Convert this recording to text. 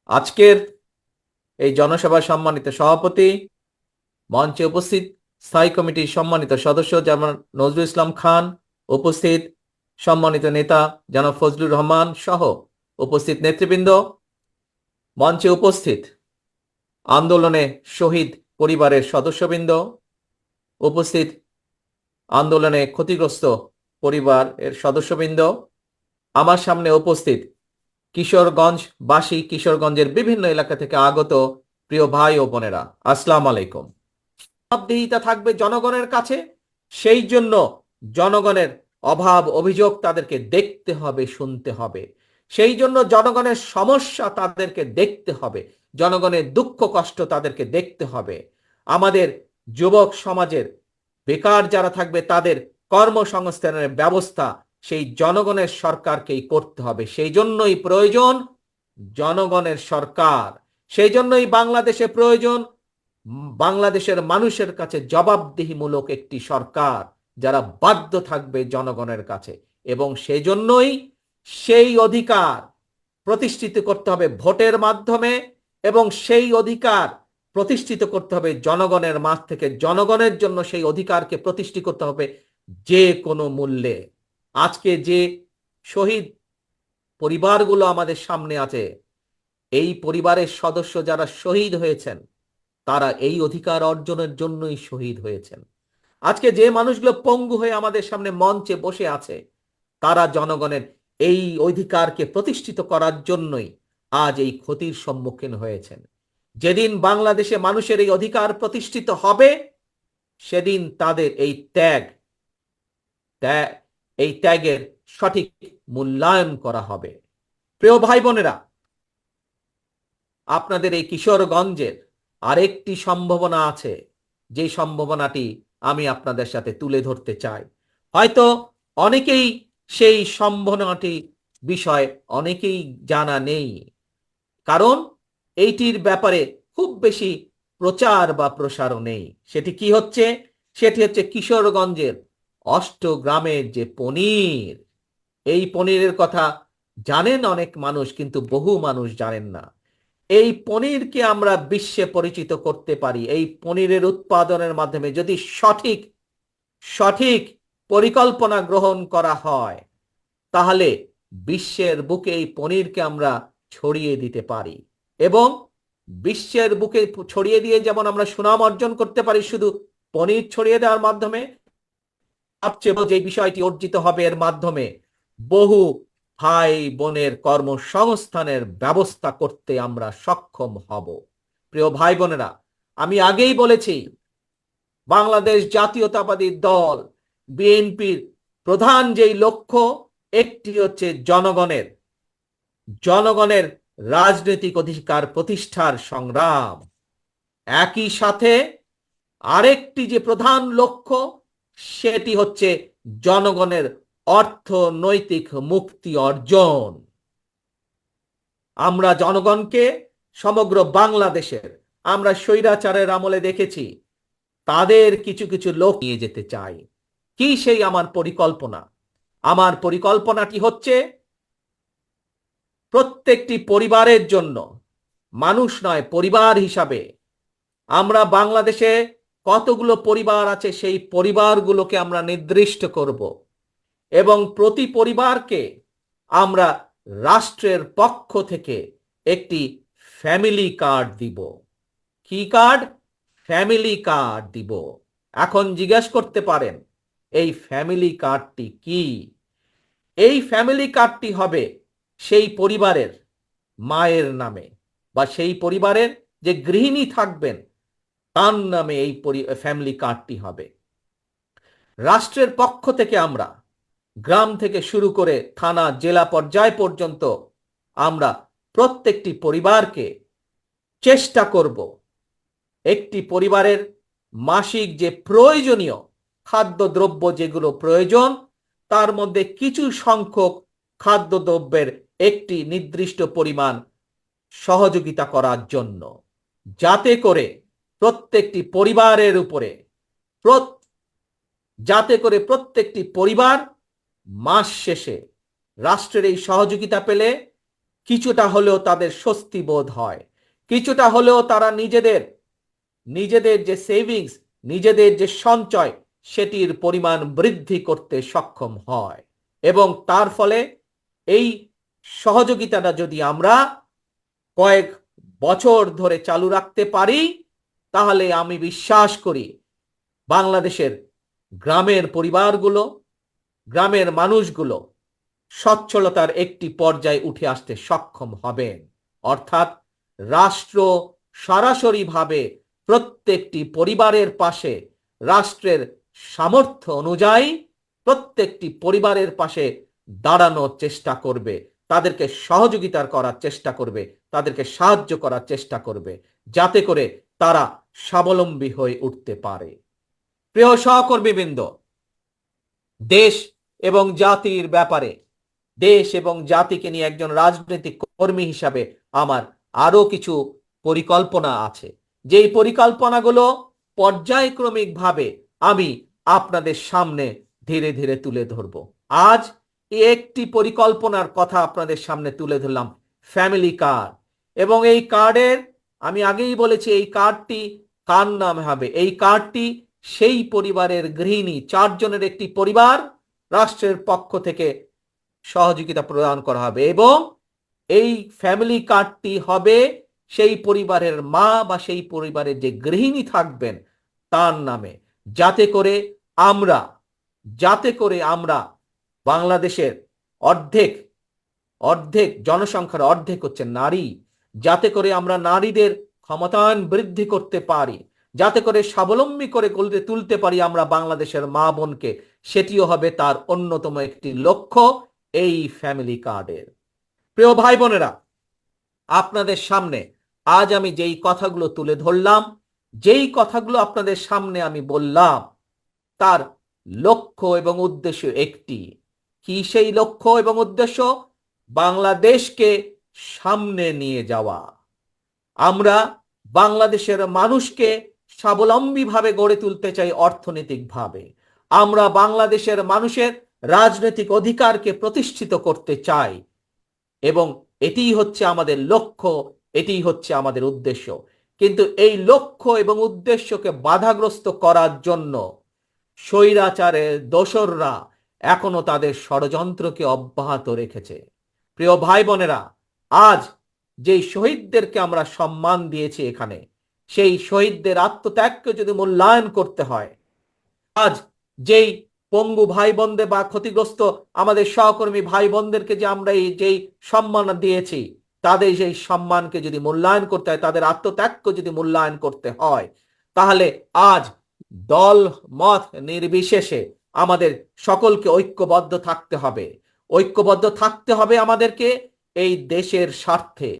আজকের এই জনসভার সম্মানিত সভাপতি, মঞ্চে উপস্থিত স্থায়ী কমিটির সম্মানিত সদস্য যেমন নজরুল ইসলাম খান, উপস্থিত সম্মানিত নেতা জনাব ফজলুর রহমান সহ উপস্থিত নেতৃবৃন্দ, মঞ্চে উপস্থিত আন্দোলনে শহীদ পরিবারের সদস্যবৃন্দ, উপস্থিত আন্দোলনে ক্ষতিগ্রস্ত পরিবারের সদস্যবৃন্দ, আমার সামনে উপস্থিত কিশোরগঞ্জবাসী, কিশোরগঞ্জের বিভিন্ন এলাকা থেকে আগত প্রিয় ভাই ও বোনেরা, আসসালামু আলাইকুম। জবাবদিহিতা থাকবে জনগণের কাছে, সেই জন্য জনগণের অভাব অভিযোগ তাদেরকে দেখতে হবে, শুনতে হবে। সেই জন্য জনগণের সমস্যা তাদেরকে দেখতে হবে, জনগণের দুঃখ কষ্ট তাদেরকে দেখতে হবে। আমাদের যুবক সমাজের বেকার যারা থাকবে তাদের কর্মসংস্থানের ব্যবস্থা সেই জনগণের সরকারকেই করতে হবে। সেই জন্যই প্রয়োজন জনগণের সরকার, সেই জন্যই বাংলাদেশে প্রয়োজন বাংলাদেশের মানুষের কাছে জবাবদিহিমূলক একটি সরকার যারা বাধ্য থাকবে জনগণের কাছে। এবং সেই জন্যই সেই অধিকার প্রতিষ্ঠিত করতে হবে ভোটের মাধ্যমে, এবং সেই অধিকার প্রতিষ্ঠিত করতে হবে জনগণের মাঝ থেকে। জনগণের জন্য সেই অধিকারকে প্রতিষ্ঠিত করতে হবে যে কোনো মূল্যে। আজকে যে শহীদ পরিবারগুলো আমাদের সামনে আছে, এই পরিবারের সদস্য যারা শহীদ হয়েছেন তারা এই অধিকার অর্জনের জন্যই শহীদ হয়েছেন। আজকে যে মানুষগুলো পঙ্গু হয়ে আমাদের সামনে মঞ্চে বসে আছে, তারা জনগণের এই অধিকারকে প্রতিষ্ঠিত করার জন্যই আজ এই ক্ষতির সম্মুখীন হয়েছেন। যেদিন বাংলাদেশে মানুষের এই অধিকার প্রতিষ্ঠিত হবে, সেদিন তাদের এই ত্যাগের সঠিক মূল্যায়ন করা হবে। প্রিয় ভাই বোনেরা, আপনাদের এই কিশোরগঞ্জের আরেকটি সম্ভাবনা আছে, যে সম্ভাবনাটি আমি আপনাদের সাথে তুলে ধরতে চাই। হয়তো অনেকেই সেই সম্ভাবনাটি বিষয় অনেকেই জানা নেই, কারণ এইটির ব্যাপারে খুব বেশি প্রচার বা প্রসারও নেই। সেটি কি হচ্ছে? সেটি হচ্ছে কিশোরগঞ্জের অষ্টগ্রামের যে পনির। এই পনিরের কথা জানেন অনেক মানুষ, কিন্তু বহু মানুষ জানেন না। এই পনিরকে আমরা বিশ্বে পরিচিত করতে পারি এই পনিরের উৎপাদনের মাধ্যমে, যদি সঠিক সঠিক পরিকল্পনা গ্রহণ করা হয়, তাহলে বিশ্বের বুকে এই পনিরকে আমরা ছড়িয়ে দিতে পারি। এবং বিশ্বের বুকে ছড়িয়ে দিয়ে যেমন আমরা সুনাম অর্জন করতে পারি শুধু পনির ছড়িয়ে দেওয়ার মাধ্যমে, সবচেয়ে যে বিষয়টি অর্জিত হবে এর মাধ্যমে বহু ভাই বোনের কর্মসংস্থানের ব্যবস্থা করতে আমরা সক্ষম হব। প্রিয় ভাই বোনেরা, আমি আগেই বলেছি বাংলাদেশ জাতীয়তাবাদী দল বিএনপির প্রধান যেই লক্ষ্য, একটি হচ্ছে জনগণের রাজনৈতিক অধিকার প্রতিষ্ঠার সংগ্রাম। একই সাথে আরেকটি যে প্রধান লক্ষ্য, সেটি হচ্ছে জনগণের অর্থনৈতিক মুক্তি অর্জন। আমরা জনগণকে সমগ্র বাংলাদেশের, আমরা স্বৈরাচারের আমলে দেখেছি, তাদের কিছু কিছু লোক নিয়ে যেতে চাই। কি সেই আমার পরিকল্পনা? আমার পরিকল্পনাটি হচ্ছে প্রত্যেকটি পরিবারের জন্য, মানুষ নয় পরিবার হিসাবে, আমরা বাংলাদেশে কতগুলো পরিবার আছে সেই পরিবারগুলোকে আমরা নির্দিষ্ট করব, এবং প্রতি পরিবারকে আমরা রাষ্ট্রের পক্ষ থেকে একটি ফ্যামিলি কার্ড দিব। কি কার্ড? ফ্যামিলি কার্ড দিব। এখন জিজ্ঞেস করতে পারেন এই ফ্যামিলি কার্ডটি কি? এই ফ্যামিলি কার্ডটি হবে সেই পরিবারের মায়ের নামে, বা সেই পরিবারের যে গৃহিণী থাকবেন তার নামে এই ফ্যামিলি কার্ডটি হবে। রাষ্ট্রের পক্ষ থেকে আমরা গ্রাম থেকে শুরু করে থানা জেলা পর্যায় পর্যন্ত আমরা প্রত্যেকটি পরিবারকে চেষ্টা করব একটি পরিবারের মাসিক যে প্রয়োজনীয় খাদ্যদ্রব্য যেগুলো প্রয়োজন, তার মধ্যে কিছু সংখ্যক খাদ্যদ্রব্যের একটি নির্দিষ্ট পরিমাণ সহযোগিতা করার জন্য, যাতে করে প্রত্যেকটি পরিবারের উপরে প্রত্যেকটি পরিবার মাস শেষে রাষ্ট্রের এই সহযোগিতা পেলে কিছুটা হলেও তাদের স্বস্তি বোধ হয়, কিছুটা হলেও তারা নিজেদের যে সেভিংস, নিজেদের যে সঞ্চয়, সেটির পরিমাণ বৃদ্ধি করতে সক্ষম হয়। এবং তার ফলে এই সহযোগিতাটা যদি আমরা কয়েক বছর ধরে চালু রাখতে পারি, তাহলে আমি বিশ্বাস করি বাংলাদেশের গ্রামের পরিবারগুলো, গ্রামের মানুষগুলো সচ্ছলতার একটি পর্যায়ে উঠে আসতে সক্ষম হবেন। অর্থাৎ রাষ্ট্র সরাসরিভাবে প্রত্যেকটি পরিবারের পাশে, রাষ্ট্রের সামর্থ্য অনুযায়ী প্রত্যেকটি পরিবারের পাশে দাঁড়ানোর চেষ্টা করবে, তাদেরকে সহযোগিতা করার চেষ্টা করবে, তাদেরকে সাহায্য করার চেষ্টা করবে, যাতে করে তারা স্বাবলম্বী হয়ে উঠতে পারে। প্রিয় সহকর্মীবৃন্দ, দেশ এবং জাতির ব্যাপারে, দেশ এবং জাতিকে নিয়ে একজন রাজনৈতিক কর্মী হিসাবে আমার আরো কিছু পরিকল্পনা আছে, যেই পরিকল্পনাগুলো পর্যায়ক্রমিকভাবে আমি আপনাদের সামনে ধীরে ধীরে তুলে ধরব। আজ একটি পরিকল্পনার কথা আপনাদের সামনে তুলে ধরলাম, ফ্যামিলি কার্ড। এবং এই কার্ডের, আমি আগেই বলেছি, এই কার্ডটি কার নামে হবে? এই কার্ডটি সেই পরিবারের গৃহিণী, 4 জনের একটি পরিবার, রাষ্ট্রের পক্ষ থেকে সহযোগিতা প্রদান করা হবে। এবং এই ফ্যামিলি কার্ডটি হবে সেই পরিবারের মা বা সেই পরিবারের যে গৃহিণী থাকবেন তার নামে, যাতে করে আমরা বাংলাদেশের অর্ধেক জনসংখ্যার অর্ধেক হচ্ছে নারী, যাতে করে আমরা নারীদের ক্ষমতায়ন বৃদ্ধি করতে পারি, যাতে করে স্বাবলম্বী করে তুলতে পারি আমরা বাংলাদেশের মা বোনকে, সেটিও হবে তার অন্যতম একটি লক্ষ্য এই ফ্যামিলি কার্ডের। প্রিয় ভাই বোনেরা, আপনাদের সামনে আজ আমি যেই কথাগুলো তুলে ধরলাম, যেই কথাগুলো আপনাদের সামনে আমি বললাম, তার লক্ষ্য এবং উদ্দেশ্য একটি। কি সেই লক্ষ্য এবং উদ্দেশ্য? বাংলাদেশকে সামনে নিয়ে যাওয়া। আমরা বাংলাদেশের মানুষকে স্বাবলম্বীভাবে গড়ে তুলতে চাই অর্থনৈতিকভাবে। আমরা বাংলাদেশের মানুষের রাজনৈতিক অধিকারকে প্রতিষ্ঠিত করতে চাই, এবং এটিই হচ্ছে আমাদের লক্ষ্য, এটিই হচ্ছে আমাদের উদ্দেশ্য। কিন্তু এই লক্ষ্য এবং উদ্দেশ্যকে বাধাগ্রস্ত করার জন্য স্বৈরাচারের দোসররা এখনো তাদের ষড়যন্ত্রকে অব্যাহত রেখেছে। প্রিয় ভাই বোনেরা, আজ যেই শহীদদেরকে আমরা সম্মান দিয়েছি এখানে, সেই শহীদদের আত্মত্যাগকে যদি মূল্যায়ন করতে হয়, আজ যেই পঙ্গু ভাই বোনদের বা ক্ষতিগ্রস্ত আমাদের সহকর্মী ভাই বোনদেরকে যে আমরা যেই সম্মান দিয়েছি, তাদের সেই সম্মানকে যদি মূল্যায়ন করতে হয়, তাদের আত্মত্যাগকে যদি মূল্যায়ন করতে হয়, তাহলে আজ দল মত নির্বিশেষে আমাদের সকলকে ঐক্যবদ্ধ থাকতে হবে। ঐক্যবদ্ধ থাকতে হবে আমাদেরকে এই দেশের স্বার্থে।